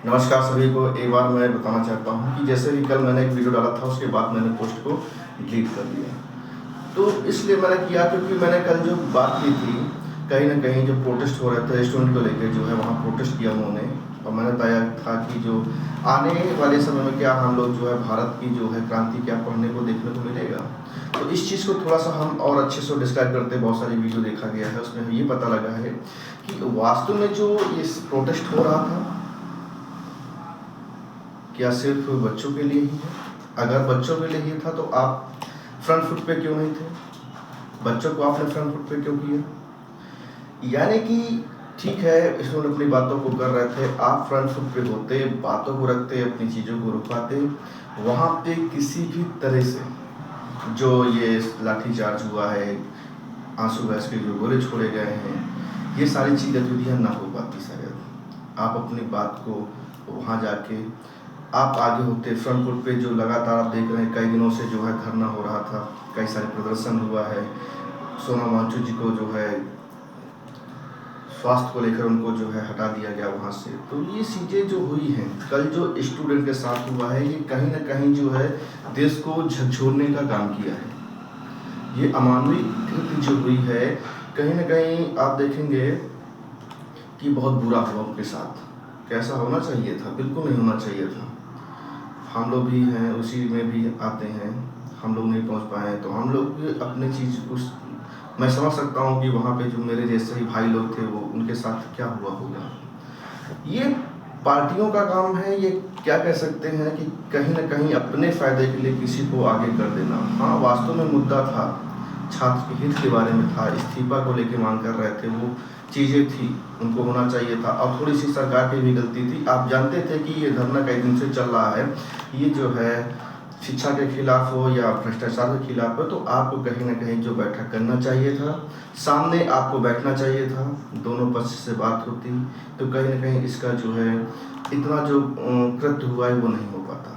नमस्कार सभी को। एक बार मैं बताना चाहता हूँ कि जैसे कि कल मैंने एक वीडियो डाला था, उसके बाद मैंने पोस्ट को डिलीट कर दिया। तो इसलिए मैंने किया क्योंकि मैंने कल जो बात की थी, कहीं ना कहीं जो प्रोटेस्ट हो रहे थे रेस्टोरेंट को लेकर, जो है वहाँ प्रोटेस्ट किया उन्होंने। और मैंने बताया था कि जो आने वाले समय में क्या हम लोग जो है भारत की जो है क्रांति क्या पढ़ने को देखने को मिलेगा। तो इस चीज़ को थोड़ा सा हम और अच्छे से डिस्क्राइब करते, बहुत सारी वीडियो देखा गया है, उसमें ये पता लगा है कि वास्तव में जो ये प्रोटेस्ट हो रहा था क्या सिर्फ बच्चों के लिए ही है? अगर बच्चों के लिए ही था तो आप फ्रंट फुट पे क्यों नहीं थे? बच्चों को आपने फ्रंट फुट पे क्यों किया? यानी कि ठीक है, इसमें अपनी बातों को कर रहे थे, आप फ्रंट फुट पे होते, बातों को रखते, अपनी चीज़ों को रुकवाते, वहाँ पे किसी भी तरह से जो ये लाठीचार्ज हुआ है, आंसू गैस के जो गोले छोड़े गए हैं, ये सारी चीज़ गतिविधियाँ ना हो पाती शायद। आप अपनी बात को वहाँ जाके आप आगे होते फ्रंट फुट पे। जो लगातार आप देख रहे हैं कई दिनों से जो है धरना हो रहा था, कई सारे प्रदर्शन हुआ है, सोनम वांगचुक जी को जो है स्वास्थ्य को लेकर उनको जो है हटा दिया गया वहाँ से। तो ये चीज़ें जो हुई हैं, कल जो स्टूडेंट के साथ हुआ है, ये कहीं ना कहीं जो है देश को झकझोरने का काम किया है। ये अमानवीय कृत्य जो हुई है, कहीं ना कहीं आप देखेंगे कि बहुत बुरा हुआ उनके साथ। कैसा होना चाहिए था? बिल्कुल नहीं होना चाहिए था। हम लोग भी हैं, उसी में भी आते हैं, हम लोग नहीं पहुंच पाए हैं, तो हम लोग अपनी चीज़ उस मैं समझ सकता हूं कि वहाँ पे जो मेरे जैसे ही भाई लोग थे, वो उनके साथ क्या हुआ होगा। ये पार्टियों का काम है, ये क्या कह सकते हैं कि कहीं ना कहीं अपने फ़ायदे के लिए किसी को आगे कर देना। हाँ, वास्तव में मुद्दा था, छात्र के हित के बारे में था, इस्तीफा को लेके मांग कर रहे थे, वो चीज़ें थी, उनको होना चाहिए था। और थोड़ी सी सरकार की भी गलती थी। आप जानते थे कि ये धरना कई दिन से चल रहा है, ये जो है शिक्षा के खिलाफ हो या भ्रष्टाचार के खिलाफ हो, तो आपको कहीं ना कहीं जो बैठक करना चाहिए था, सामने आपको बैठना चाहिए था, दोनों पक्ष से बात होती, तो कहीं ना कहीं इसका जो है इतना जो कृत्य हुआ है वो नहीं हो पाता।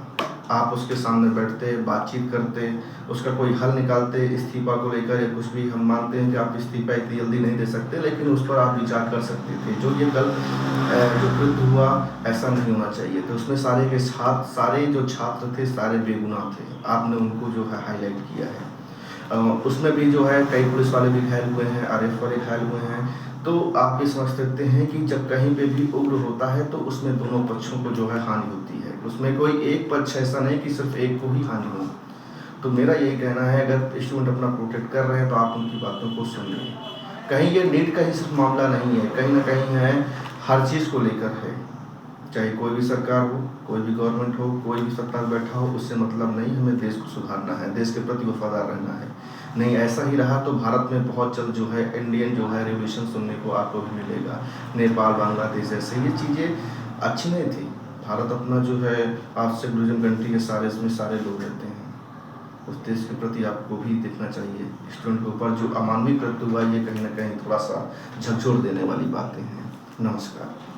आप उसके सामने बैठते, बातचीत करते, उसका कोई हल निकालते। इस्तीफा को लेकर या कुछ भी, हम मानते हैं कि आप इस्तीफा इतनी जल्दी नहीं दे सकते, लेकिन उस पर आप विचार कर सकते थे। जो ये कल जो कृत्य हुआ, ऐसा नहीं होना चाहिए। तो उसमें सारे के सारे जो छात्र थे, सारे बेगुनाह थे, आपने उनको जो है हाईलाइट किया है। उसमें भी जो है कई पुलिस वाले भी घायल हुए हैं, आरएफ वाले घायल हुए हैं। तो आप ये समझ सकते हैं कि जब कहीं पे भी उग्र होता है तो उसमें दोनों पक्षों को जो है हानि होती है। उसमें कोई एक पक्ष ऐसा नहीं कि सिर्फ एक को ही हानि हो। तो मेरा यही कहना है, अगर स्टूडेंट अपना प्रोटेक्ट कर रहे हैं तो आप उनकी बातों को सुनिए। कहीं ये नीट का ही सिर्फ मामला नहीं है, कहीं ना कहीं है, हर चीज़ को लेकर है। चाहे कोई भी सरकार हो, कोई भी गवर्नमेंट हो, कोई भी सत्ता में बैठा हो, उससे मतलब नहीं, हमें देश को सुधारना है, देश के प्रति वफादार रहना है। नहीं ऐसा ही रहा तो भारत में बहुत जल्द जो है इंडियन जो है रिवोल्यूशन सुनने को आपको भी मिलेगा। नेपाल, बांग्लादेश ऐसे ये चीज़ें अच्छी नहीं थी। भारत अपना जो है आज से टूरिज्म कंट्री के सारे, इसमें सारे लोग रहते हैं। उस देश के प्रति आपको भी देखना चाहिए। स्टूडेंट के ऊपर जो अमानवीय कृत्य हुआ, ये कहीं ना कहीं थोड़ा सा झकझोर देने वाली बातें हैं। नमस्कार।